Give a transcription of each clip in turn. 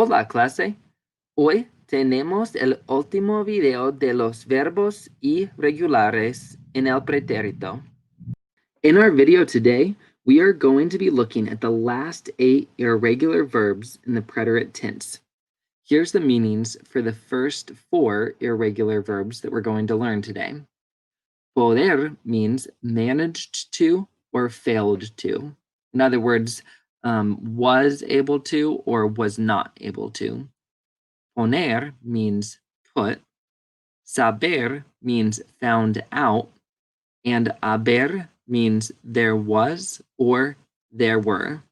Hola, clase. Hoy tenemos el último video de los verbos irregulares en el pretérito. In our video today, we are going to be looking at the last 8 irregular verbs in the preterite tense. Here's the meanings for the first 4 irregular verbs that we're going to learn today. Poder means managed to or failed to. In other words, was able to or was not able to. Poner means put. Saber means found out. And haber means there was or there were.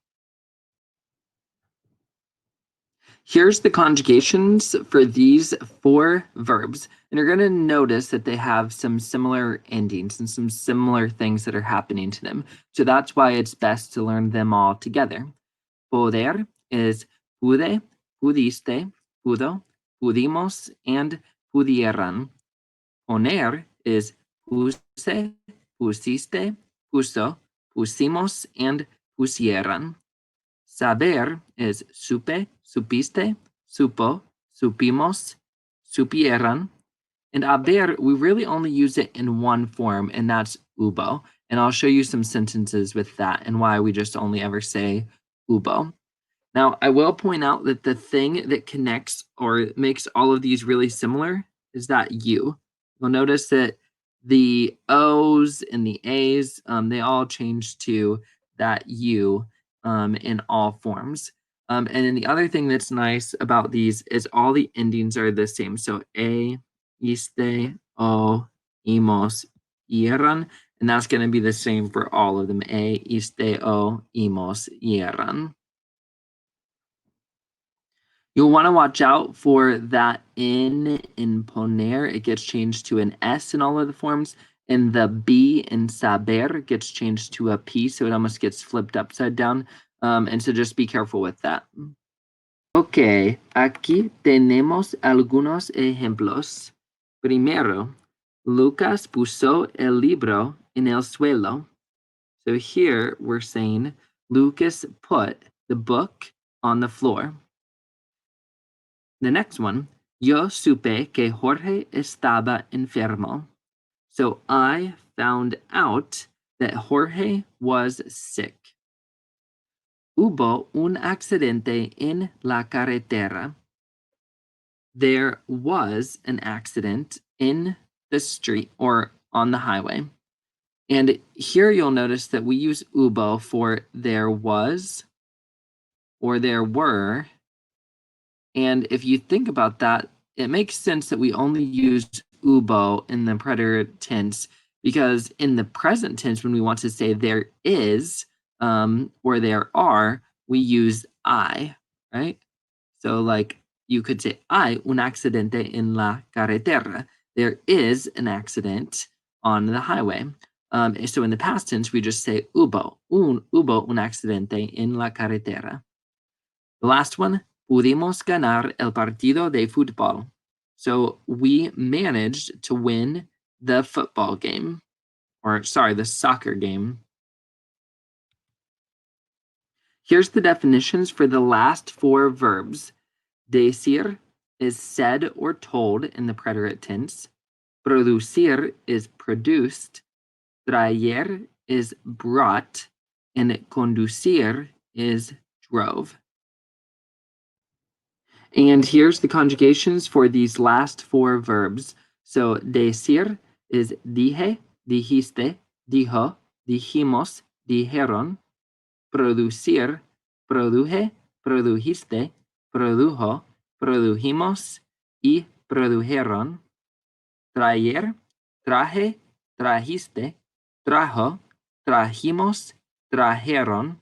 Here's the conjugations for these 4 verbs. And you're going to notice that they have some similar endings and some similar things that are happening to them. So that's why it's best to learn them all together. Poder is pude, pudiste, pudo, pudimos, and pudieran. Poner is puse, pusiste, puso, pusimos, and pusieran. Saber is supe, supiste, supo, supimos, supieran. And haber, we really only use it in one form, and that's hubo. And I'll show you some sentences with that and why we just only ever say hubo. Now, I will point out that the thing that connects or makes all of these really similar is that U. You'll notice that the O's and the A's, they all change to that U in all forms. And then the other thing that's nice about these is all the endings are the same. So A, iste, O, imos, hieran, and that's going to be the same for all of them. A, iste, O, imos, hieran. You'll want to watch out for that N in poner. It gets changed to an S in all of the forms. And the B in saber gets changed to a P, so it almost gets flipped upside down. And so just be careful with that. Ok, aquí tenemos algunos ejemplos. Primero, Lucas puso el libro en el suelo. So here we're saying Lucas put the book on the floor. The next one, yo supe que Jorge estaba enfermo. So I found out that Jorge was sick. Hubo un accidente en la carretera. There was an accident in the street or on the highway. And here you'll notice that we use hubo for there was or there were. And if you think about that, it makes sense that we only use hubo in the preterite tense because in the present tense, when we want to say there is or there are, we use I, right? So like you could say, hay un accidente en la carretera. There is an accident on the highway. So in the past tense, we just say hubo un accidente en la carretera. The last one, pudimos ganar el partido de fútbol. So we managed to win the football game, or sorry, the soccer game. Here's the definitions for the last 4 verbs. Decir is said or told in the preterite tense. Producir is produced. Traer is brought. And conducir is drove. And here's the conjugations for these last 4 verbs. So decir is dije, dijiste, dijo, dijimos, dijeron. Producir, produje, produjiste, produjo, produjimos y produjeron. Traer, traje, trajiste, trajo, trajimos, trajeron.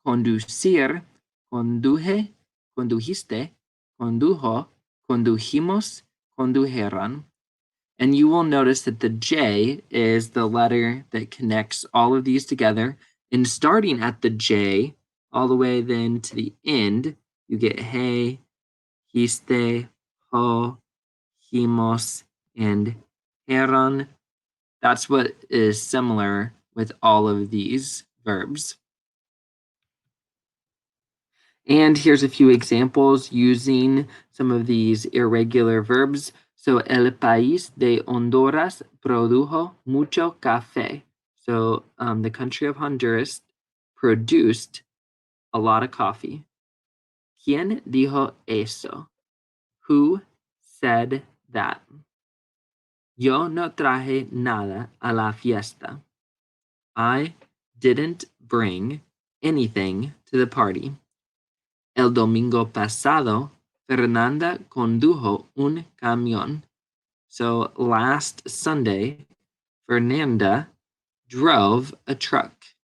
Conducir, conduje, condujiste, condujo, condujimos, condujeron. And you will notice that the J is the letter that connects all of these together. And starting at the J, all the way then to the end, you get he, histe, ho, himos, and heron. That's what is similar with all of these verbs. And here's a few examples using some of these irregular verbs. So, el país de Honduras produjo mucho café. So, the country of Honduras produced a lot of coffee. ¿Quién dijo eso? Who said that? Yo no traje nada a la fiesta. I didn't bring anything to the party. El domingo pasado, Fernanda condujo un camión. So last Sunday, Fernanda drove a truck.